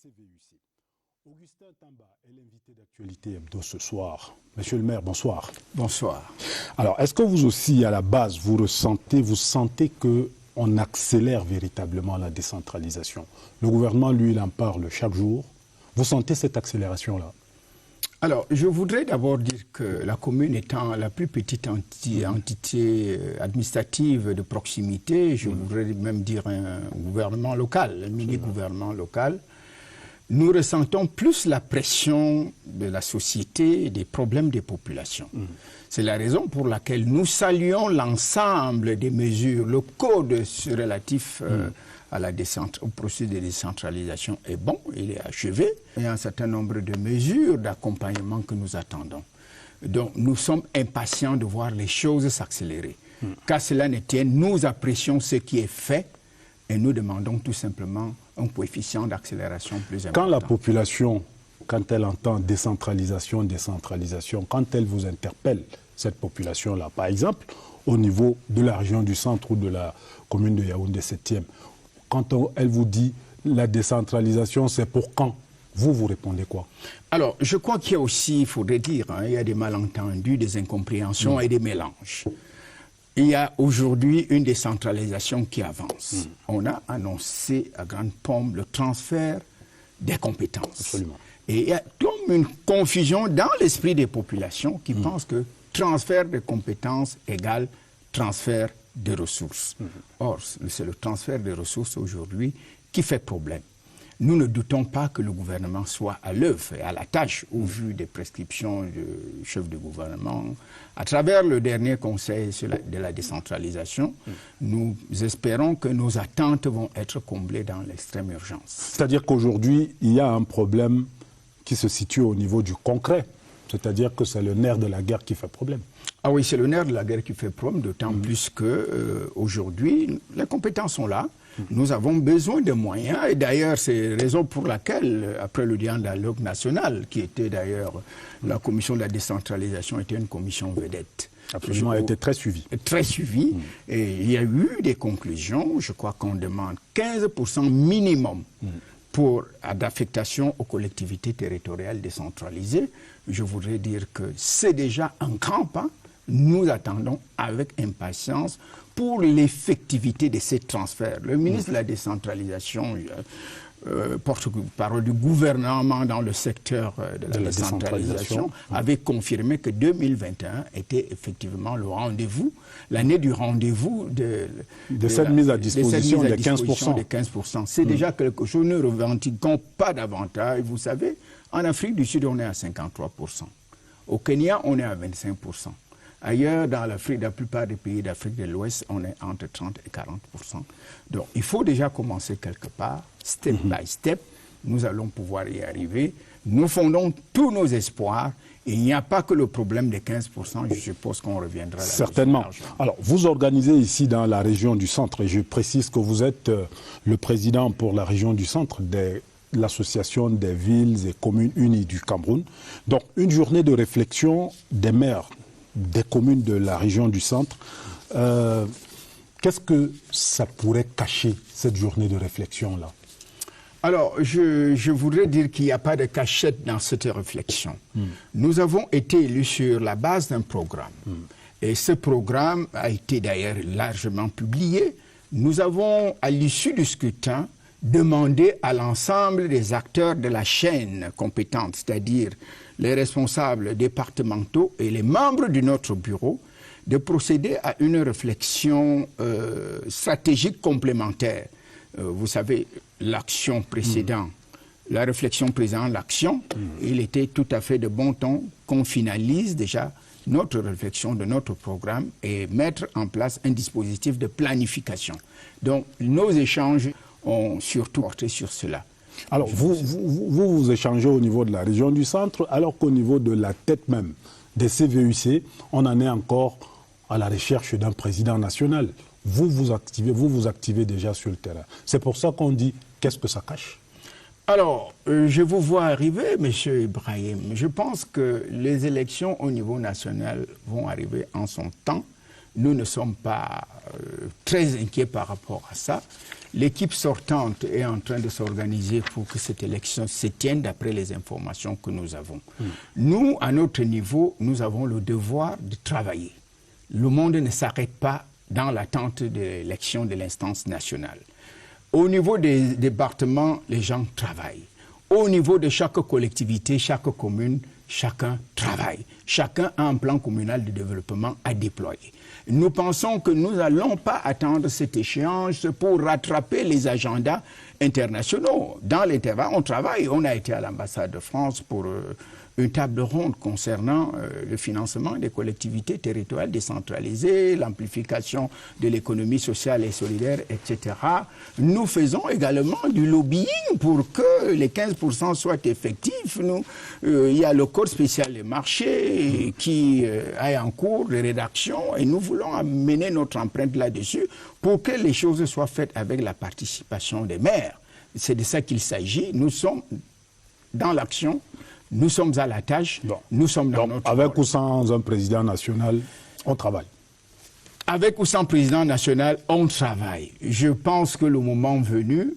CVUC. Augustin Tamba est l'invité d'actualité hebdo ce soir. Monsieur le maire, bonsoir. Bonsoir. Alors, est-ce que vous aussi, à la base, vous sentez qu'on accélère véritablement la décentralisation? Le gouvernement, lui, il en parle chaque jour. Vous sentez cette accélération-là? Alors, je voudrais d'abord dire que la commune étant la plus petite entité administrative de proximité, je voudrais même dire un gouvernement local, un mini-gouvernement local, nous ressentons plus la pression de la société et des problèmes des populations. C'est la raison pour laquelle nous saluons l'ensemble des mesures. Le code relatif au processus de décentralisation est bon, il est achevé. Il y a un certain nombre de mesures d'accompagnement que nous attendons. Donc nous sommes impatients de voir les choses s'accélérer. Qu'à cela ne tienne, nous apprécions ce qui est fait et nous demandons tout simplement un coefficient d'accélération plus important. Quand la population, quand elle entend décentralisation, quand elle vous interpelle, cette population-là, par exemple, au niveau de la région du centre ou de la commune de Yaoundé 7e, quand elle vous dit la décentralisation, c'est pour quand? Vous répondez quoi? Alors, je crois qu'il y a aussi, il faudrait dire, il y a des malentendus, des incompréhensions et des mélanges. Il y a aujourd'hui une décentralisation qui avance. On a annoncé à grande pompe le transfert des compétences. Absolument. Et il y a comme une confusion dans l'esprit des populations qui pensent que transfert de compétences égale transfert de ressources. Or, c'est le transfert de ressources aujourd'hui qui fait problème. Nous ne doutons pas que le gouvernement soit à l'œuvre et à la tâche au vu des prescriptions du chef du gouvernement. À travers le dernier conseil de la décentralisation, nous espérons que nos attentes vont être comblées dans l'extrême urgence. C'est-à-dire qu'aujourd'hui, il y a un problème qui se situe au niveau du concret. C'est-à-dire que c'est le nerf de la guerre qui fait problème. Ah oui, c'est le nerf de la guerre qui fait problème, d'autant plus que aujourd'hui, les compétences sont là. Nous avons besoin de moyens, et d'ailleurs, c'est la raison pour laquelle, après le dialogue national, qui était d'ailleurs, la commission de la décentralisation était une commission vedette. Absolument, elle a été très suivie. Très suivie, et il y a eu des conclusions. Je crois qu'on demande 15% minimum pour d'affectation aux collectivités territoriales décentralisées. Je voudrais dire que c'est déjà un grand pas. Nous attendons avec impatience pour l'effectivité de ces transferts. Le ministre de la décentralisation porte-parole du gouvernement dans le secteur de la décentralisation avait confirmé que 2021 était effectivement le rendez-vous, l'année du rendez-vous de cette mise à disposition des 15%. C'est déjà quelque chose, nous ne revendiquons pas davantage. Vous savez, en Afrique du Sud, on est à 53%. Au Kenya, on est à 25%. Ailleurs, dans l'Afrique, la plupart des pays d'Afrique de l'Ouest, on est entre 30 et 40%. Donc, il faut déjà commencer quelque part, step by step. Nous allons pouvoir y arriver. Nous fondons tous nos espoirs. Et il n'y a pas que le problème des 15%. Je suppose qu'on reviendra là-dessus. Certainement. Alors, vous organisez ici dans la région du centre, et je précise que vous êtes le président pour la région du centre de l'Association des villes et communes unies du Cameroun. Donc, une journée de réflexion des maires des communes de la région du centre. Qu'est-ce que ça pourrait cacher, cette journée de réflexion-là? Alors, je voudrais dire qu'il n'y a pas de cachette dans cette réflexion. Nous avons été élus sur la base d'un programme. Et ce programme a été d'ailleurs largement publié. Nous avons, à l'issue du scrutin, demandé à l'ensemble des acteurs de la chaîne compétente, c'est-à-dire les responsables départementaux et les membres de notre bureau, de procéder à une réflexion stratégique complémentaire. Vous savez, l'action précédente, la réflexion précédente, l'action, il était tout à fait de bon ton qu'on finalise déjà notre réflexion de notre programme et mettre en place un dispositif de planification. Donc, nos échanges ont surtout porté sur cela. Alors, vous échangez au niveau de la région du centre, alors qu'au niveau de la tête même des CVUC, on en est encore à la recherche d'un président national. Vous vous activez déjà sur le terrain. C'est pour ça qu'on dit, qu'est-ce que ça cache? Alors, je vous vois arriver, M. Ibrahim. Je pense que les élections au niveau national vont arriver en son temps. nous ne sommes pas très inquiets par rapport à ça. L'équipe sortante est en train de s'organiser pour que cette élection se tienne d'après les informations que nous avons. Nous, à notre niveau, nous avons le devoir de travailler. Le monde ne s'arrête pas dans l'attente de l'élection de l'instance nationale. Au niveau des départements, les gens travaillent. Au niveau de chaque collectivité, chaque commune, chacun travaille. Chacun a un plan communal de développement à déployer. Nous pensons que nous n'allons pas attendre cette échéance pour rattraper les agendas internationaux. Dans l'intervalle, on travaille. On a été à l'ambassade de France pour une table ronde concernant le financement des collectivités territoriales décentralisées, l'amplification de l'économie sociale et solidaire, etc. Nous faisons également du lobbying pour que les 15% soient effectifs. Il y a le code spécial des marchés qui est en cours de rédaction et nous voulons amener notre empreinte là-dessus pour que les choses soient faites avec la participation des maires. C'est de ça qu'il s'agit. Nous sommes dans l'action. Nous sommes à la tâche, nous sommes dans notre avec rôle. ou sans un président national, on travaille. Avec ou sans président national, on travaille. Je pense que le moment venu,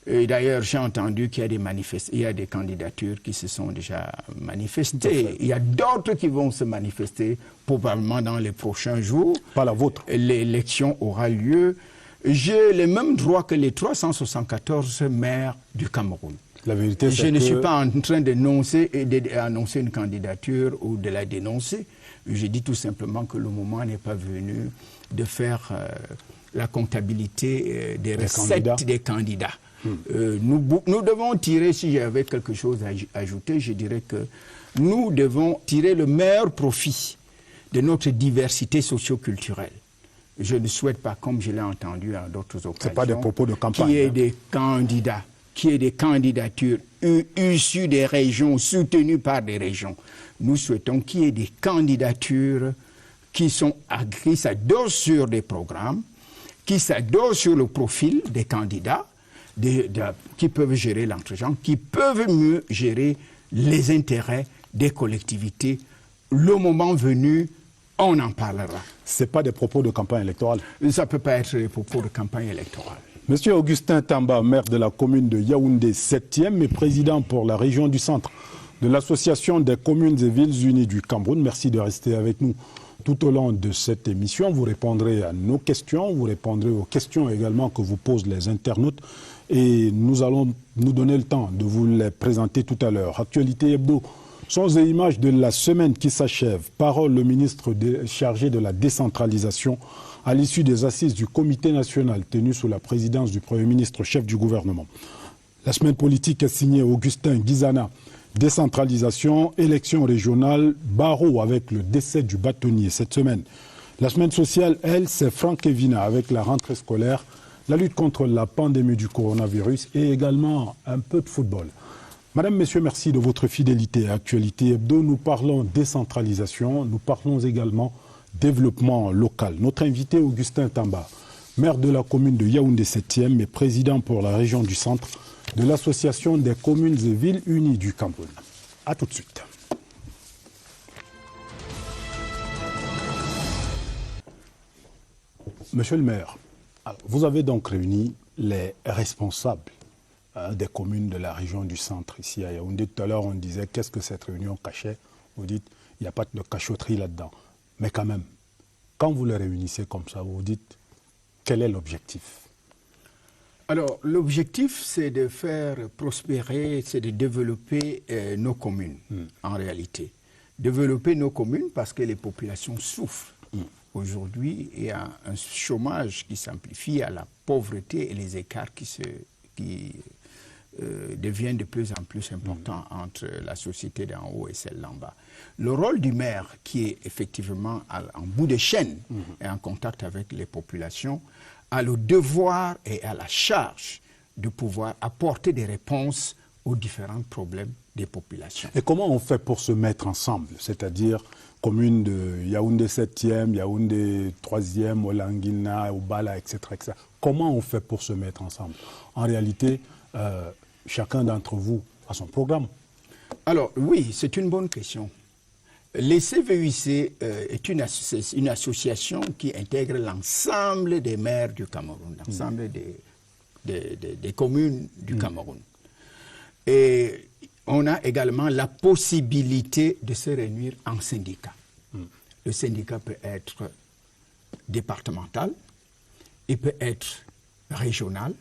et d'ailleurs j'ai entendu qu'il y a des candidatures qui se sont déjà manifestées. Il y a d'autres qui vont se manifester probablement dans les prochains jours. Pas la vôtre. L'élection aura lieu. J'ai les mêmes droits que les 374 maires du Cameroun. La vérité, je ne suis pas en train d'annoncer une candidature ou de la dénoncer. Je dis tout simplement que le moment n'est pas venu de faire la comptabilité des recettes des candidats. Nous devons tirer, si j'avais quelque chose à ajouter, je dirais que nous devons tirer le meilleur profit de notre diversité socio-culturelle. Je ne souhaite pas, comme je l'ai entendu à d'autres occasions, c'est pas des propos de campagne, qu'il y ait des candidats, qu'il y ait des candidatures issues des régions, soutenues par des régions. Nous souhaitons qu'il y ait des candidatures qui s'adossent sur des programmes, qui s'adossent sur le profil des candidats, qui peuvent gérer l'entregent, qui peuvent mieux gérer les intérêts des collectivités. Le moment venu, on en parlera. Ce n'est pas des propos de campagne électorale. Ça ne peut pas être des propos de campagne électorale. Monsieur Augustin Tamba, maire de la commune de Yaoundé 7e et président pour la région du centre de l'Association des communes et villes unies du Cameroun, merci de rester avec nous tout au long de cette émission. Vous répondrez à nos questions, vous répondrez aux questions également que vous posent les internautes et nous allons nous donner le temps de vous les présenter tout à l'heure. Actualité Hebdo, sons et images de la semaine qui s'achève. Parole le ministre chargé de la décentralisation à l'issue des assises du comité national tenu sous la présidence du Premier ministre, chef du gouvernement. La semaine politique est signée Augustin Guizana. Décentralisation, élections régionales, barreau avec le décès du bâtonnier cette semaine. La semaine sociale, elle, c'est Franck Evina avec la rentrée scolaire, la lutte contre la pandémie du coronavirus et également un peu de football. Madame, Messieurs, merci de votre fidélité à Actualité Hebdo. Nous parlons décentralisation, nous parlons également développement local. Notre invité, Augustin Tamba, maire de la commune de Yaoundé 7e et président pour la région du centre de l'Association des communes et villes unies du Cameroun. A tout de suite. Monsieur le maire, vous avez donc réuni les responsables des communes de la région du centre ici à Yaoundé. Tout à l'heure, on disait qu'est-ce que cette réunion cachait. Vous dites il n'y a pas de cachotterie là-dedans. Mais quand même, quand vous les réunissez comme ça, vous vous dites quel est l'objectif? Alors, l'objectif, c'est de faire prospérer, c'est de développer nos communes, en réalité. Développer nos communes parce que les populations souffrent. Aujourd'hui, il y a un chômage qui s'amplifie, à la pauvreté et les écarts qui deviennent de plus en plus importants entre la société d'en haut et celle d'en bas. Le rôle du maire, qui est effectivement en bout de chaîne et en contact avec les populations, a le devoir et a la charge de pouvoir apporter des réponses aux différents problèmes des populations. Et comment on fait pour se mettre ensemble? C'est-à-dire commune de Yaoundé 7e, Yaoundé 3e, Olangina, Obala, etc., etc. Comment on fait pour se mettre ensemble? En réalité, chacun d'entre vous a son programme. Alors oui, c'est une bonne question. Les CVUC est une association qui intègre l'ensemble des maires du Cameroun, l'ensemble des communes du Cameroun. Et on a également la possibilité de se réunir en syndicat. Le syndicat peut être départemental, il peut être régional,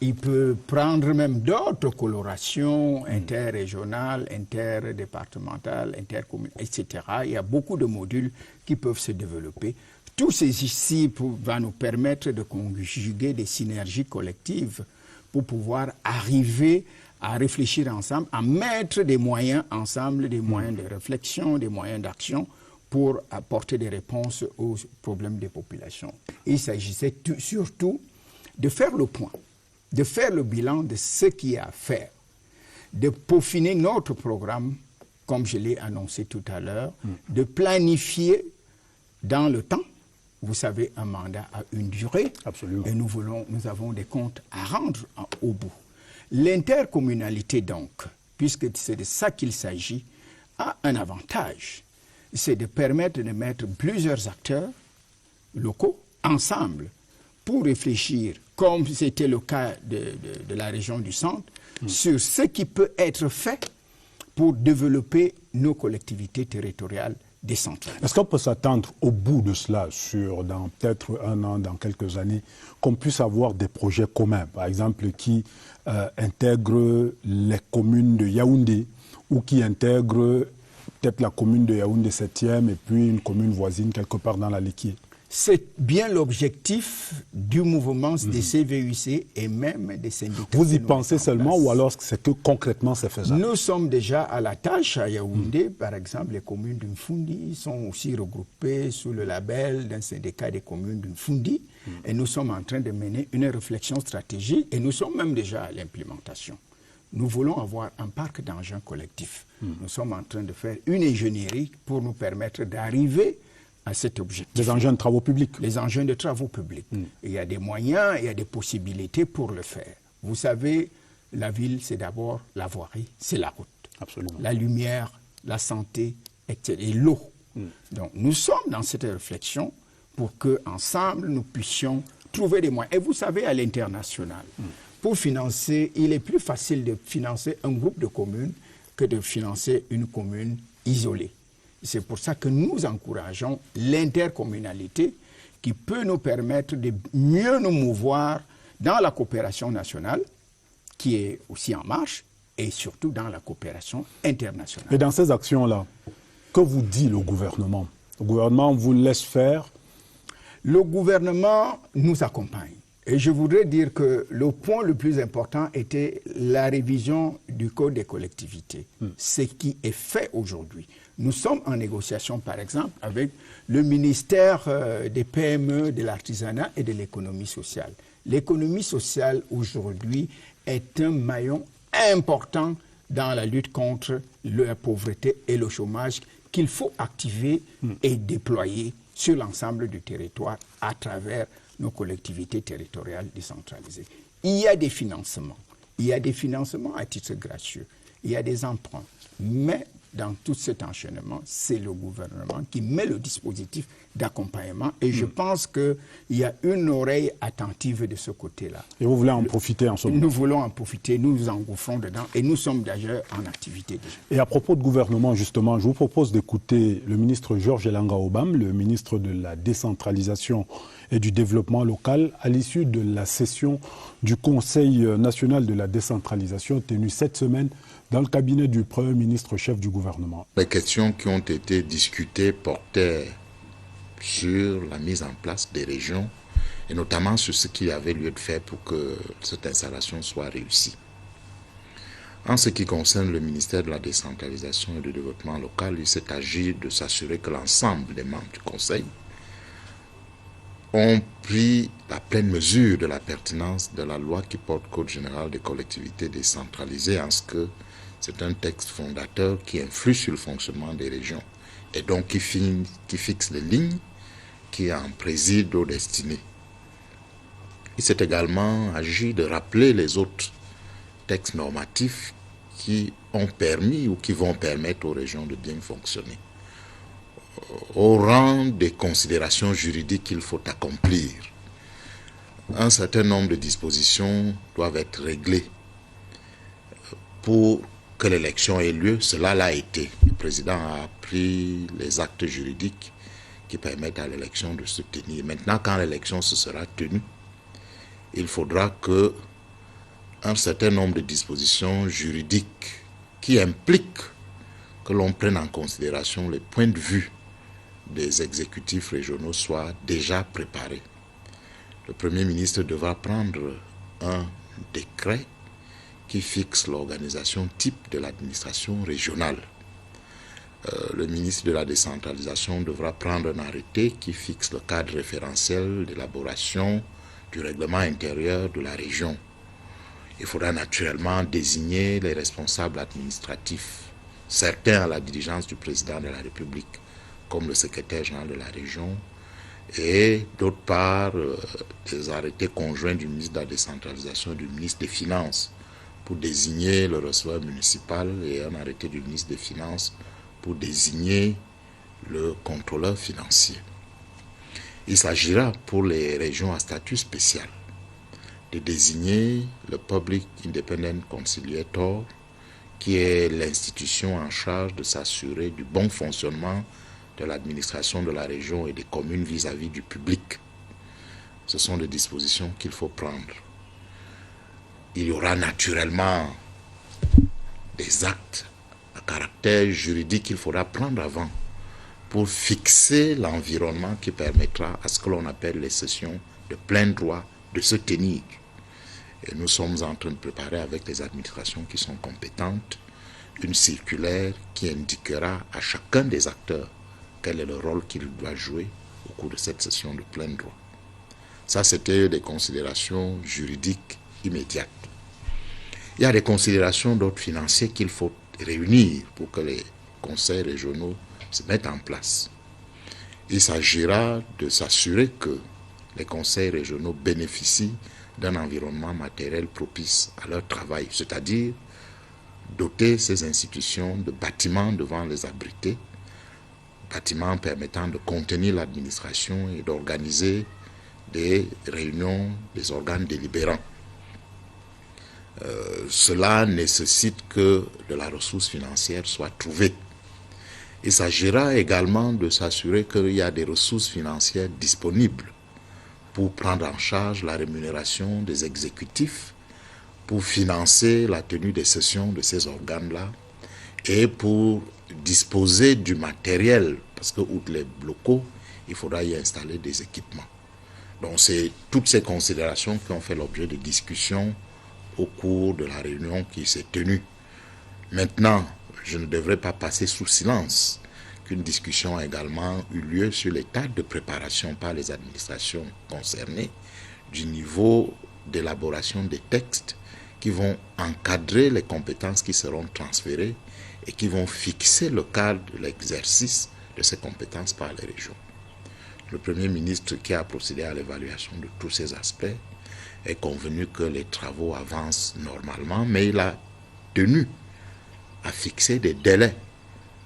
il peut prendre même d'autres colorations interrégionales, interdépartementales, intercommunales, etc. Il y a beaucoup de modules qui peuvent se développer. Tout ceci va nous permettre de conjuguer des synergies collectives pour pouvoir arriver à réfléchir ensemble, à mettre des moyens ensemble, des moyens de réflexion, des moyens d'action pour apporter des réponses aux problèmes des populations. Il s'agissait surtout de faire le point, de faire le bilan de ce qu'il y a à faire, de peaufiner notre programme, comme je l'ai annoncé tout à l'heure, de planifier dans le temps. Vous savez, un mandat a une durée. Absolument. Et nous avons des comptes à rendre au bout. L'intercommunalité, donc, puisque c'est de ça qu'il s'agit, a un avantage. C'est de permettre de mettre plusieurs acteurs locaux ensemble pour réfléchir, comme c'était le cas de la région du centre, sur ce qui peut être fait pour développer nos collectivités territoriales décentralisées. Est-ce qu'on peut s'attendre au bout de cela, dans peut-être un an, dans quelques années, qu'on puisse avoir des projets communs, par exemple, qui intègrent les communes de Yaoundé ou qui intègrent peut-être la commune de Yaoundé 7e et puis une commune voisine quelque part dans la Liquié? C'est bien l'objectif du mouvement des CVUC et même des syndicats. Vous y pensez seulement ou alors c'est que concrètement c'est faisable? Nous sommes déjà à la tâche à Yaoundé. Par exemple, les communes d'Unfundi sont aussi regroupées sous le label d'un syndicat des communes d'Unfundi. Et nous sommes en train de mener une réflexion stratégique et nous sommes même déjà à l'implémentation. Nous voulons avoir un parc d'engins collectifs. Nous sommes en train de faire une ingénierie pour nous permettre d'arriver à cet objectif. Les engins de travaux publics. Les engins de travaux publics. Il y a des moyens, il y a des possibilités pour le faire. Vous savez, la ville, c'est d'abord la voirie, c'est la route. Absolument. La lumière, la santé, etc. Et l'eau. Donc, nous sommes dans cette réflexion pour qu'ensemble, nous puissions trouver des moyens. Et vous savez, à l'international, pour financer, il est plus facile de financer un groupe de communes que de financer une commune isolée. C'est pour ça que nous encourageons l'intercommunalité qui peut nous permettre de mieux nous mouvoir dans la coopération nationale, qui est aussi en marche, et surtout dans la coopération internationale. Et dans ces actions-là, que vous dit le gouvernement? Le gouvernement vous laisse faire? Le gouvernement nous accompagne. Et je voudrais dire que le point le plus important était la révision du Code des collectivités. Ce qui est fait aujourd'hui. Nous sommes en négociation, par exemple, avec le ministère des PME, de l'artisanat et de l'économie sociale. L'économie sociale, aujourd'hui, est un maillon important dans la lutte contre la pauvreté et le chômage qu'il faut activer et déployer sur l'ensemble du territoire à travers nos collectivités territoriales décentralisées. Il y a des financements. Il y a des financements à titre gracieux. Il y a des emprunts. Mais dans tout cet enchaînement, c'est le gouvernement qui met le dispositif d'accompagnement. Et je pense qu'il y a une oreille attentive de ce côté-là. Et vous voulez en profiter en ce moment? Nous voulons en profiter, nous nous engouffrons dedans et nous sommes d'ailleurs en activité déjà. Et à propos de gouvernement, justement, je vous propose d'écouter le ministre Georges Elanga Obam, le ministre de la décentralisation et du développement local, à l'issue de la session du Conseil national de la décentralisation tenue cette semaine dans le cabinet du Premier ministre chef du gouvernement. Les questions qui ont été discutées portaient sur la mise en place des régions et notamment sur ce qu'il y avait lieu de faire pour que cette installation soit réussie. En ce qui concerne le ministère de la décentralisation et du développement local, il s'est agi de s'assurer que l'ensemble des membres du Conseil ont pris la pleine mesure de la pertinence de la loi qui porte Code général des collectivités décentralisées en ce que c'est un texte fondateur qui influe sur le fonctionnement des régions et donc qui fixe les lignes qui en président aux destinées. Il s'est également agi de rappeler les autres textes normatifs qui ont permis ou qui vont permettre aux régions de bien fonctionner. au rang des considérations juridiques qu'il faut accomplir. Un certain nombre de dispositions doivent être réglées pour que l'élection ait lieu. Cela l'a été. Le président a pris les actes juridiques qui permettent à l'élection de se tenir. Maintenant, quand l'élection se sera tenue, il faudra que un certain nombre de dispositions juridiques qui impliquent que l'on prenne en considération les points de vue des exécutifs régionaux soient déjà préparés. Le Premier ministre devra prendre un décret qui fixe l'organisation type de l'administration régionale. Le ministre de la décentralisation devra prendre un arrêté qui fixe le cadre référentiel d'élaboration du règlement intérieur de la région. Il faudra naturellement désigner les responsables administratifs, certains à la diligence du président de la République, comme le secrétaire général de la région, et d'autre part, des arrêtés conjoints du ministre de la décentralisation et du ministre des Finances pour désigner le receveur municipal et un arrêté du ministre des Finances pour désigner le contrôleur financier. Il s'agira pour les régions à statut spécial de désigner le Public Independent Conciliator, qui est l'institution en charge de s'assurer du bon fonctionnement de l'administration de la région et des communes vis-à-vis du public. Ce sont des dispositions qu'il faut prendre. Il y aura naturellement des actes à caractère juridique qu'il faudra prendre avant pour fixer l'environnement qui permettra à ce que l'on appelle les sessions de plein droit de se tenir. Et nous sommes en train de préparer avec les administrations qui sont compétentes une circulaire qui indiquera à chacun des acteurs quel est le rôle qu'il doit jouer au cours de cette session de plein droit. Ça, c'était des considérations juridiques immédiates. Il y a des considérations d'ordre financier qu'il faut réunir pour que les conseils régionaux se mettent en place. Il s'agira de s'assurer que les conseils régionaux bénéficient d'un environnement matériel propice à leur travail, c'est-à-dire doter ces institutions de bâtiments devant les abriter, bâtiments permettant de contenir l'administration et d'organiser des réunions des organes délibérants. Cela nécessite que de la ressource financière soit trouvée. Il s'agira également de s'assurer qu'il y a des ressources financières disponibles pour prendre en charge la rémunération des exécutifs, pour financer la tenue des sessions de ces organes-là et pour disposer du matériel, parce que outre les locaux, il faudra y installer des équipements. Donc c'est toutes ces considérations qui ont fait l'objet de discussions au cours de la réunion qui s'est tenue. Maintenant, je ne devrais pas passer sous silence qu'une discussion a également eu lieu sur l'état de préparation par les administrations concernées du niveau d'élaboration des textes qui vont encadrer les compétences qui seront transférées et qui vont fixer le cadre de l'exercice de ces compétences par les régions. Le Premier ministre, qui a procédé à l'évaluation de tous ces aspects, est convenu que les travaux avancent normalement, mais il a tenu à fixer des délais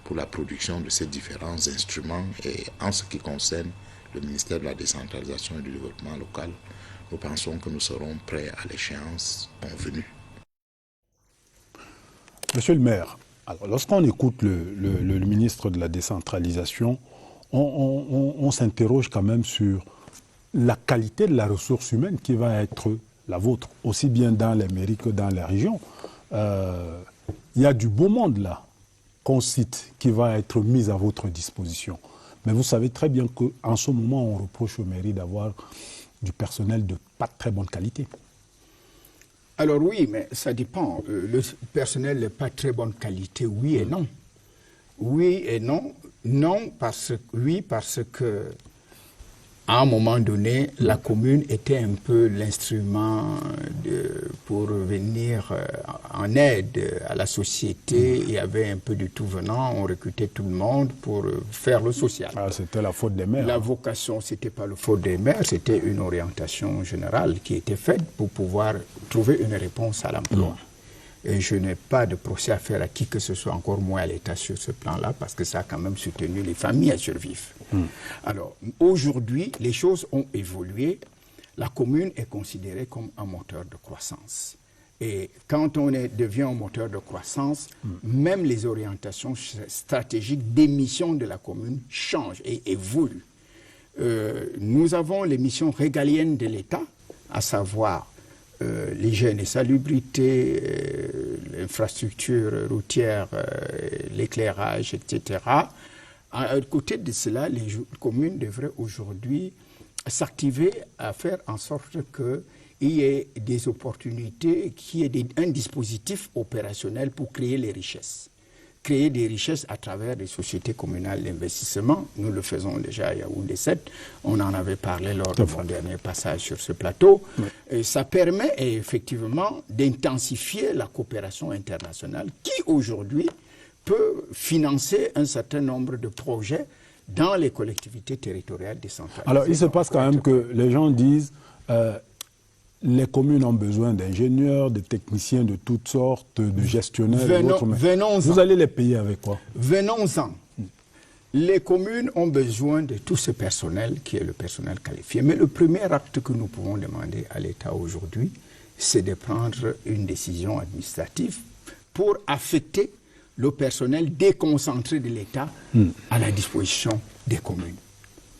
pour la production de ces différents instruments. Et en ce qui concerne le ministère de la décentralisation et du développement local, nous pensons que nous serons prêts à l'échéance convenue. Monsieur le maire, alors lorsqu'on écoute le ministre de la décentralisation, on s'interroge quand même sur la qualité de la ressource humaine qui va être la vôtre, aussi bien dans les mairies que dans les régions. Il y a du beau monde là, qu'on cite, qui va être mis à votre disposition. Mais vous savez très bien qu'en ce moment, on reproche aux mairies d'avoir du personnel de pas très bonne qualité. Alors oui, mais ça dépend. Le personnel de pas très bonne qualité, oui et non. Oui et non. Non, parce que à un moment donné, la commune était un peu l'instrument pour venir en aide à la société. Il y avait un peu de tout venant, on recrutait tout le monde pour faire le social. Ah, c'était la faute des maires. La vocation, ce n'était pas la faute des maires, c'était une orientation générale qui était faite pour pouvoir trouver une réponse à l'emploi. Et je n'ai pas de procès à faire à qui que ce soit, encore moins à l'État sur ce plan-là, parce que ça a quand même soutenu les familles à survivre. Alors, aujourd'hui, les choses ont évolué. La commune est considérée comme un moteur de croissance. Et quand on devient un moteur de croissance, même les orientations stratégiques d'émission de la commune changent et évoluent. Nous avons les missions régaliennes de l'État, à savoir l'hygiène et salubrité, l'infrastructure routière, l'éclairage, etc. À côté de cela, les communes devraient aujourd'hui s'activer à faire en sorte qu'il y ait des opportunités, qu'il y ait un dispositif opérationnel pour créer les richesses. Créer des richesses à travers des sociétés communales d'investissement. Nous le faisons déjà à Yaoundé 7. On en avait parlé lors de mon dernier passage sur ce plateau. Et ça permet effectivement d'intensifier la coopération internationale qui aujourd'hui peut financer un certain nombre de projets dans les collectivités territoriales décentralisées. Alors, il se passe quand même que les gens disent les communes ont besoin d'ingénieurs, de techniciens de toutes sortes, de gestionnaires. Vous allez les payer avec quoi? Venons-en. Les communes ont besoin de tout ce personnel qui est le personnel qualifié. Mais le premier acte que nous pouvons demander à l'État aujourd'hui, c'est de prendre une décision administrative pour affecter le personnel déconcentré de l'État à la disposition des communes.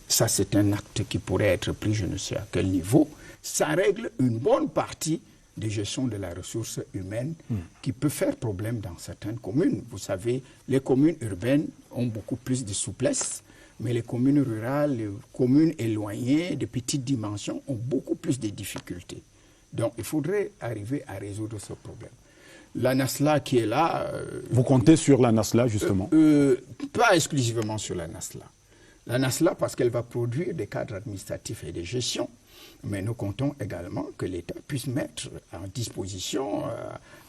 Ça, c'est un acte qui pourrait être pris, je ne sais à quel niveau. Ça règle une bonne partie de gestion de la ressource humaine qui peut faire problème dans certaines communes. Vous savez, les communes urbaines ont beaucoup plus de souplesse, mais les communes rurales, les communes éloignées, de petites dimensions, ont beaucoup plus de difficultés. Donc, il faudrait arriver à résoudre ce problème. La NASLA qui est là... Vous comptez sur la NASLA, justement? Pas exclusivement sur la NASLA. La NASLA, parce qu'elle va produire des cadres administratifs et de gestion, mais nous comptons également que l'État puisse mettre en disposition,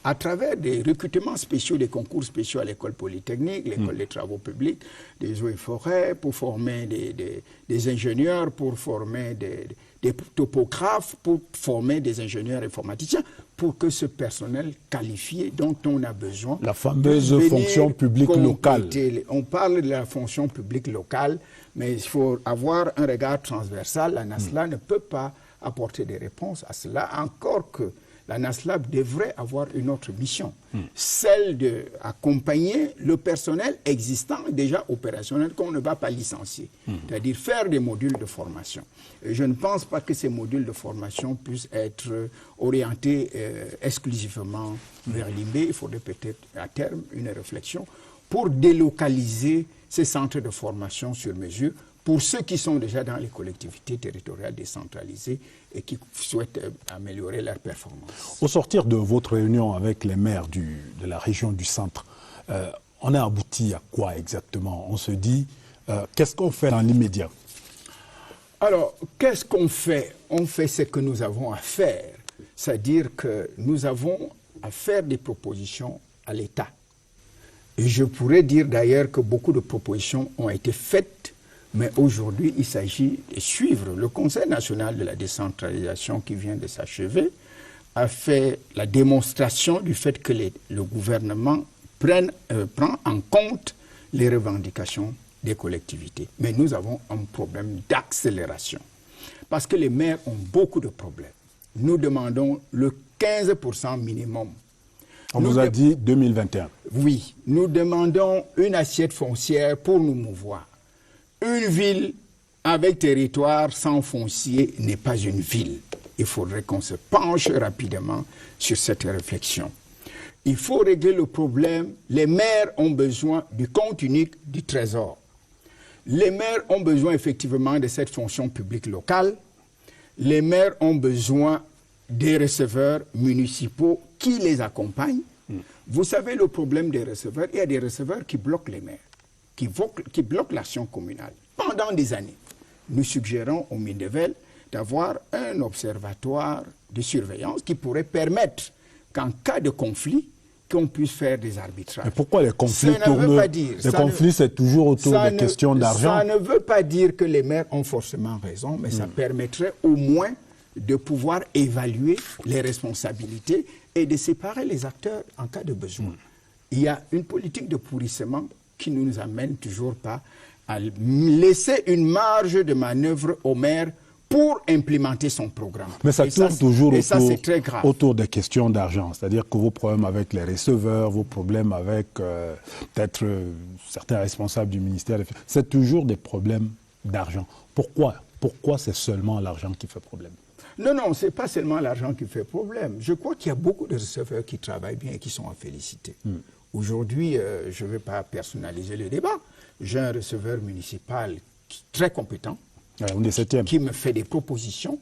à travers des recrutements spéciaux, des concours spéciaux à l'école polytechnique, l'école des travaux publics, des eaux et forêts, pour former des ingénieurs, pour former des topographes, pour former des ingénieurs informaticiens, pour que ce personnel qualifié dont on a besoin... La fameuse fonction publique locale. On parle de la fonction publique locale, mais il faut avoir un regard transversal. La NASLA ne peut pas apporter des réponses à cela, encore que la NASLA devrait avoir une autre mission, celle d'accompagner le personnel existant, déjà opérationnel, qu'on ne va pas licencier, c'est-à-dire faire des modules de formation. Et je ne pense pas que ces modules de formation puissent être orientés exclusivement vers l'IMB. Il faudrait peut-être à terme une réflexion pour délocaliser ces centres de formation sur mesure pour ceux qui sont déjà dans les collectivités territoriales décentralisées et qui souhaitent améliorer leur performance. Au sortir de votre réunion avec les maires de la région du centre, on a abouti à quoi exactement? On se dit, qu'est-ce qu'on fait dans l'immédiat? Alors, qu'est-ce qu'on fait? On fait ce que nous avons à faire, c'est-à-dire que nous avons à faire des propositions à l'État. Et je pourrais dire d'ailleurs que beaucoup de propositions ont été faites, mais aujourd'hui, il s'agit de suivre. Le Conseil national de la décentralisation qui vient de s'achever a fait la démonstration du fait que le gouvernement prend en compte les revendications des collectivités. Mais nous avons un problème d'accélération, parce que les maires ont beaucoup de problèmes. Nous demandons le 15% minimum. On vous a dit 2021. Oui, nous demandons une assiette foncière pour nous mouvoir. Une ville avec territoire sans foncier n'est pas une ville. Il faudrait qu'on se penche rapidement sur cette réflexion. Il faut régler le problème. Les maires ont besoin du compte unique du Trésor. Les maires ont besoin effectivement de cette fonction publique locale. Les maires ont besoin des receveurs municipaux qui les accompagnent. Vous savez le problème des receveurs, il y a des receveurs qui bloquent les maires, qui bloquent l'action communale pendant des années. Nous suggérons au MINDEVEL d'avoir un observatoire de surveillance qui pourrait permettre qu'en cas de conflit, qu'on puisse faire des arbitrages. Mais pourquoi les conflits tournent? Les conflits, c'est toujours autour des questions d'argent. Ça ne veut pas dire que les maires ont forcément raison, mais ça permettrait au moins de pouvoir évaluer les responsabilités et de séparer les acteurs en cas de besoin. Il y a une politique de pourrissement qui ne nous amène toujours pas à laisser une marge de manœuvre au maire pour implémenter son programme. Mais ça tourne toujours autour des questions d'argent. C'est-à-dire que vos problèmes avec les receveurs, vos problèmes avec peut-être certains responsables du ministère, c'est toujours des problèmes d'argent. Pourquoi c'est seulement l'argent qui fait problème? Non, ce n'est pas seulement l'argent qui fait problème. Je crois qu'il y a beaucoup de receveurs qui travaillent bien et qui sont à féliciter. Aujourd'hui, je ne vais pas personnaliser le débat. J'ai un receveur municipal très compétent, qui me fait des propositions,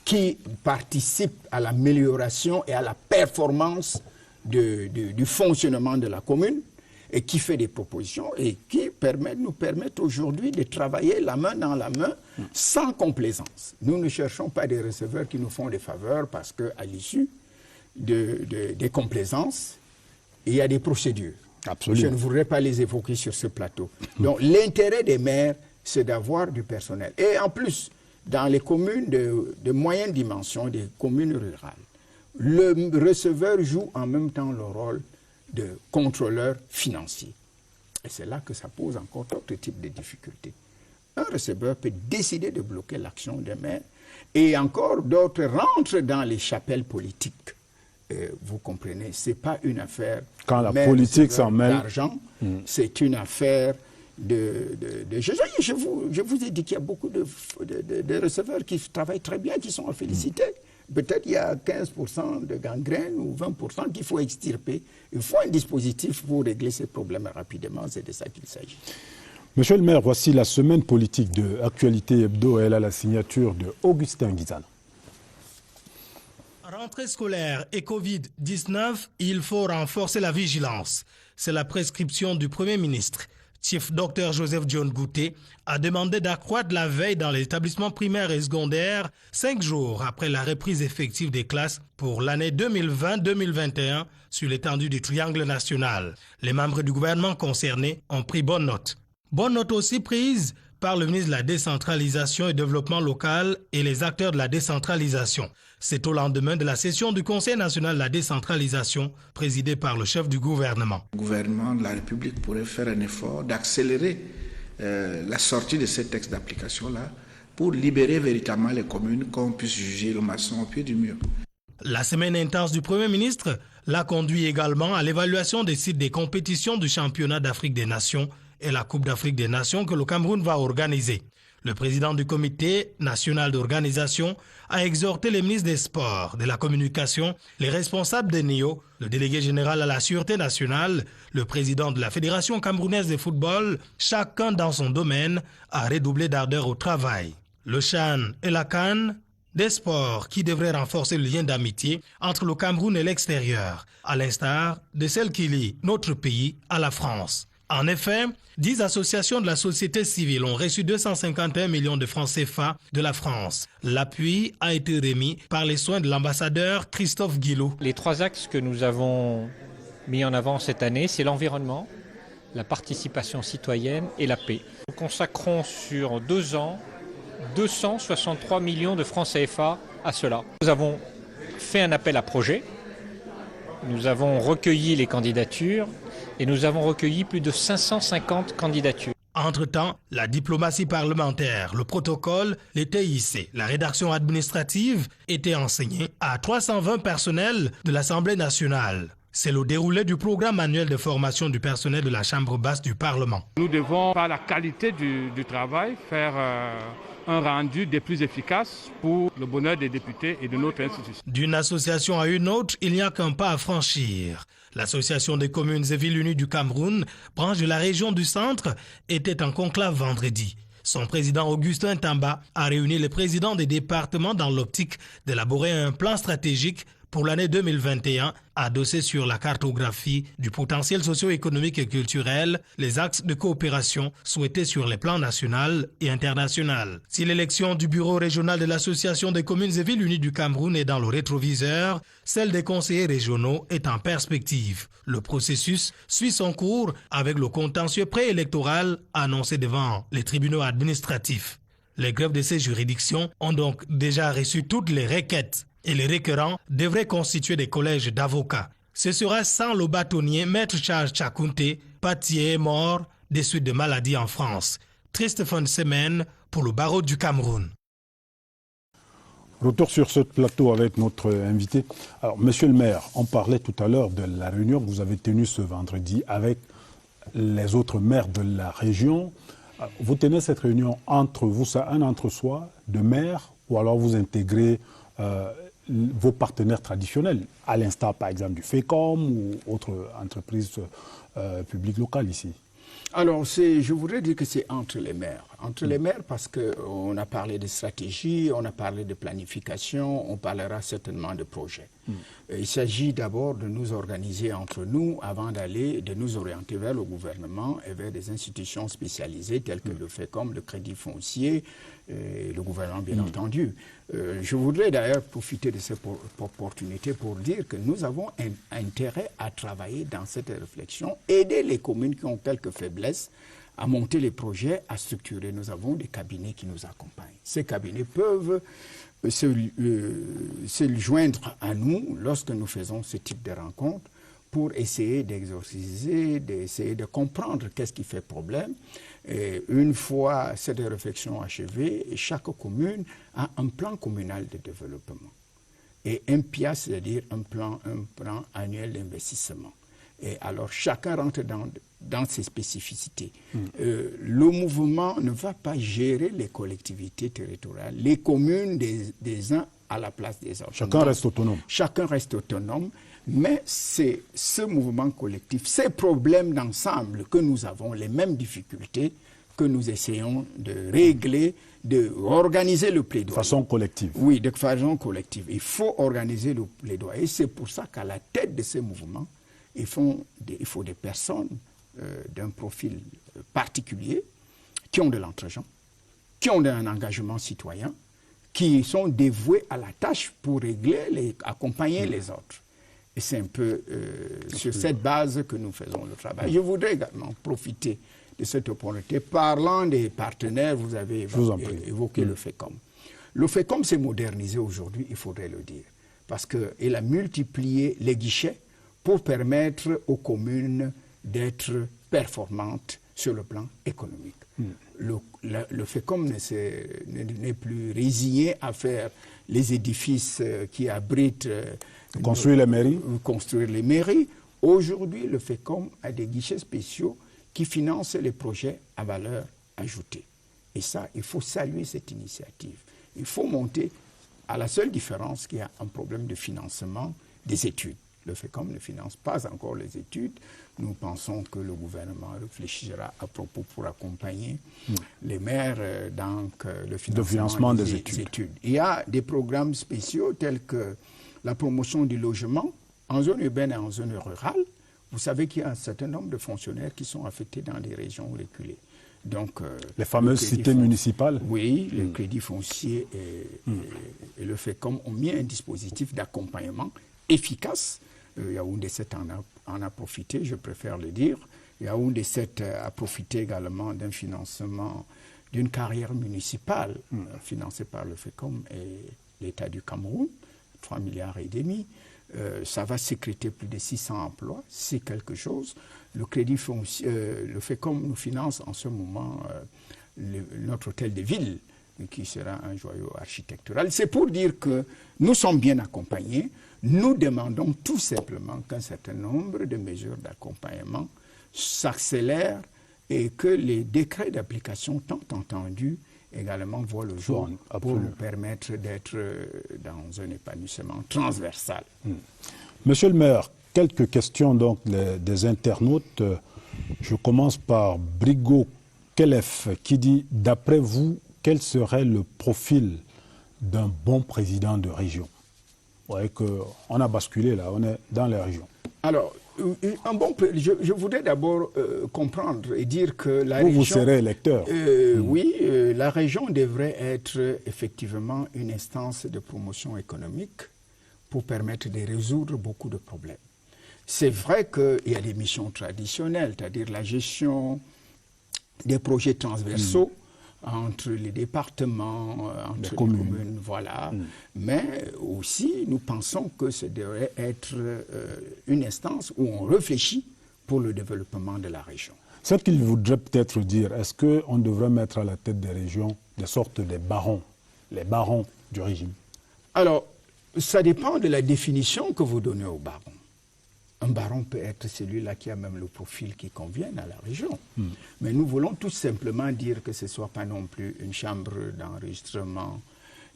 qui participe à l'amélioration et à la performance du fonctionnement de la commune, et qui fait des propositions et qui nous permettent aujourd'hui de travailler la main dans la main sans complaisance. Nous ne cherchons pas des receveurs qui nous font des faveurs parce qu'à l'issue des complaisances, il y a des procédures. Absolument. Je ne voudrais pas les évoquer sur ce plateau. Donc l'intérêt des maires, c'est d'avoir du personnel. Et en plus, dans les communes de moyenne dimension, des communes rurales, le receveur joue en même temps le rôle de contrôleur financier. Et c'est là que ça pose encore d'autres types de difficultés. Un receveur peut décider de bloquer l'action des maires et encore d'autres rentrent dans les chapelles politiques. Vous comprenez, ce n'est pas une affaire quand la politique s'en mêle d'argent, c'est une affaire je vous ai dit qu'il y a beaucoup de receveurs qui travaillent très bien, qui sont à féliciter. Peut-être il y a 15% de gangrène ou 20% qu'il faut extirper. Il faut un dispositif pour régler ces problèmes rapidement. C'est de ça qu'il s'agit. Monsieur le maire, voici la semaine politique de Actualité Hebdo. Elle a la signature de Augustin Guizane. Rentrée scolaire et Covid-19, il faut renforcer la vigilance. C'est la prescription du Premier ministre. Chief Dr Joseph John Gouté a demandé d'accroître la veille dans les établissements primaires et secondaires 5 jours après la reprise effective des classes pour l'année 2020-2021 sur l'étendue du triangle national. Les membres du gouvernement concernés ont pris bonne note. Bonne note aussi prise par le ministre de la Décentralisation et Développement local et les acteurs de la décentralisation. C'est au lendemain de la session du Conseil national de la décentralisation présidée par le chef du gouvernement. Le gouvernement de la République pourrait faire un effort d'accélérer la sortie de ces textes d'application-là pour libérer véritablement les communes, qu'on puisse juger le maçon au pied du mur. La semaine intense du Premier ministre l'a conduit également à l'évaluation des sites des compétitions du championnat d'Afrique des Nations et la Coupe d'Afrique des Nations que le Cameroun va organiser. Le président du comité national d'organisation a exhorté les ministres des Sports, de la Communication, les responsables des NIO, le délégué général à la Sûreté nationale, le président de la Fédération camerounaise de football, chacun dans son domaine, à redoubler d'ardeur au travail. Le CHAN et la CAN, des sports qui devraient renforcer le lien d'amitié entre le Cameroun et l'extérieur, à l'instar de celle qui lie notre pays à la France. En effet, 10 associations de la société civile ont reçu 251 millions de francs CFA de la France. L'appui a été remis par les soins de l'ambassadeur Christophe Guilou. Les 3 axes que nous avons mis en avant cette année, c'est l'environnement, la participation citoyenne et la paix. Nous consacrons sur 2 ans 263 millions de francs CFA à cela. Nous avons fait un appel à projet, nous avons recueilli les candidatures et nous avons recueilli plus de 550 candidatures. Entre-temps, la diplomatie parlementaire, le protocole, les TIC, la rédaction administrative étaient enseignés à 320 personnels de l'Assemblée nationale. C'est le déroulé du programme annuel de formation du personnel de la Chambre basse du Parlement. Nous devons, par la qualité du travail, faire un rendu des plus efficaces pour le bonheur des députés et de notre institution. D'une association à une autre, il n'y a qu'un pas à franchir. L'Association des communes et villes unies du Cameroun, branche de la région du centre, était en conclave vendredi. Son président Augustin Tamba a réuni les présidents des départements dans l'optique d'élaborer un plan stratégique pour l'année 2021, adossé sur la cartographie du potentiel socio-économique et culturel, les axes de coopération souhaités sur les plans national et international. Si l'élection du bureau régional de l'Association des communes et villes unies du Cameroun est dans le rétroviseur, celle des conseillers régionaux est en perspective. Le processus suit son cours avec le contentieux préélectoral annoncé devant les tribunaux administratifs. Les greffes de ces juridictions ont donc déjà reçu toutes les requêtes et les requérants devraient constituer des collèges d'avocats. Ce sera sans le bâtonnier Maître Charles Tchakounté, pâtier mort des suites de maladies en France. Triste fin de semaine pour le barreau du Cameroun. Retour sur ce plateau avec notre invité. Alors, monsieur le maire, on parlait tout à l'heure de la réunion que vous avez tenue ce vendredi avec les autres maires de la région. Vous tenez cette réunion entre vous, c'est un entre-soi de maires, ou alors vous intégrez vos partenaires traditionnels, à l'instar par exemple du FECOM ou autre entreprise publique locale ici? Alors, je voudrais dire que c'est entre les maires. Entre les maires parce qu'on a parlé de stratégie, on a parlé de planification, on parlera certainement de projets. Il s'agit d'abord de nous organiser entre nous avant de nous orienter vers le gouvernement et vers des institutions spécialisées telles que le FECOM, le Crédit Foncier, et le gouvernement bien entendu. Je voudrais d'ailleurs profiter de cette opportunité pour dire que nous avons un intérêt à travailler dans cette réflexion, aider les communes qui ont quelques faiblesses à monter les projets, à structurer. Nous avons des cabinets qui nous accompagnent. Ces cabinets peuvent se joindre à nous lorsque nous faisons ce type de rencontres pour essayer d'exorciser, d'essayer de comprendre qu'est-ce qui fait problème. Et une fois cette réflexion achevée, chaque commune a un plan communal de développement. Et un PIA, c'est-à-dire un plan annuel d'investissement. Et alors, chacun rentre dans ses spécificités. Le mouvement ne va pas gérer les collectivités territoriales, les communes des uns à la place des autres. Chacun reste autonome. Chacun reste autonome, mais c'est ce mouvement collectif, ces problèmes d'ensemble que nous avons, les mêmes difficultés que nous essayons de régler, d'organiser le plaidoyer. De façon collective. Oui, de façon collective. Il faut organiser le plaidoyer. C'est pour ça qu'à la tête de ces mouvements, il faut des personnes d'un profil particulier qui ont de l'entre-gens, qui ont un engagement citoyen, qui sont dévoués à la tâche pour régler, accompagner les autres. Et c'est un peu sur cette base que nous faisons le travail. Je voudrais également profiter de cette opportunité. Parlant des partenaires, vous avez évoqué le FECOM. Le FECOM s'est modernisé aujourd'hui, il faudrait le dire, parce qu'il a multiplié les guichets pour permettre aux communes d'être performantes sur le plan économique. Le FECOM n'est plus résigné à faire les édifices qui abritent... Construire les mairies. Construire les mairies. Aujourd'hui, le FECOM a des guichets spéciaux qui financent les projets à valeur ajoutée. Et ça, il faut saluer cette initiative. Il faut monter à la seule différence qu'il y a un problème de financement des études. Le FECOM ne finance pas encore les études. Nous pensons que le gouvernement réfléchira à propos pour accompagner les maires dans le financement des études. Il y a des programmes spéciaux tels que la promotion du logement en zone urbaine et en zone rurale. Vous savez qu'il y a un certain nombre de fonctionnaires qui sont affectés dans des régions reculées. Donc, les fameuses cités municipales. Oui, le Crédit Foncier et le FECOM ont mis un dispositif d'accompagnement efficace. Yaoundé 7 en a profité, je préfère le dire. Yaoundé 7 a profité également d'un financement d'une carrière municipale financée par le FECOM et l'État du Cameroun, 3,5 milliards. Ça va sécréter plus de 600 emplois, c'est quelque chose. Le Crédit Foncier, le FECOM nous finance en ce moment notre hôtel de ville, qui sera un joyau architectural. C'est pour dire que nous sommes bien accompagnés. Nous demandons tout simplement qu'un certain nombre de mesures d'accompagnement s'accélèrent et que les décrets d'application tant entendus également voient le jour pour nous permettre d'être dans un épanouissement transversal. Monsieur le maire, quelques questions donc des internautes. Je commence par Brigo Kelef qui dit, d'après vous, quel serait le profil d'un bon président de région? Vous voyez qu'on a basculé là, on est dans les régions. Alors, je voudrais d'abord comprendre et dire que la région... Vous serez électeur. Oui, la région devrait être effectivement une instance de promotion économique pour permettre de résoudre beaucoup de problèmes. C'est vrai qu'il y a des missions traditionnelles, c'est-à-dire la gestion des projets transversaux, entre les départements, entre les communes, voilà. Mais aussi, nous pensons que ce devrait être une instance où on réfléchit pour le développement de la région. Ce qu'il voudrait peut-être dire, est-ce qu'on devrait mettre à la tête des régions des sortes de barons, les barons du régime? Alors, ça dépend de la définition que vous donnez au baron. Un baron peut être celui-là qui a même le profil qui convient à la région. Mais nous voulons tout simplement dire que ce ne soit pas non plus une chambre d'enregistrement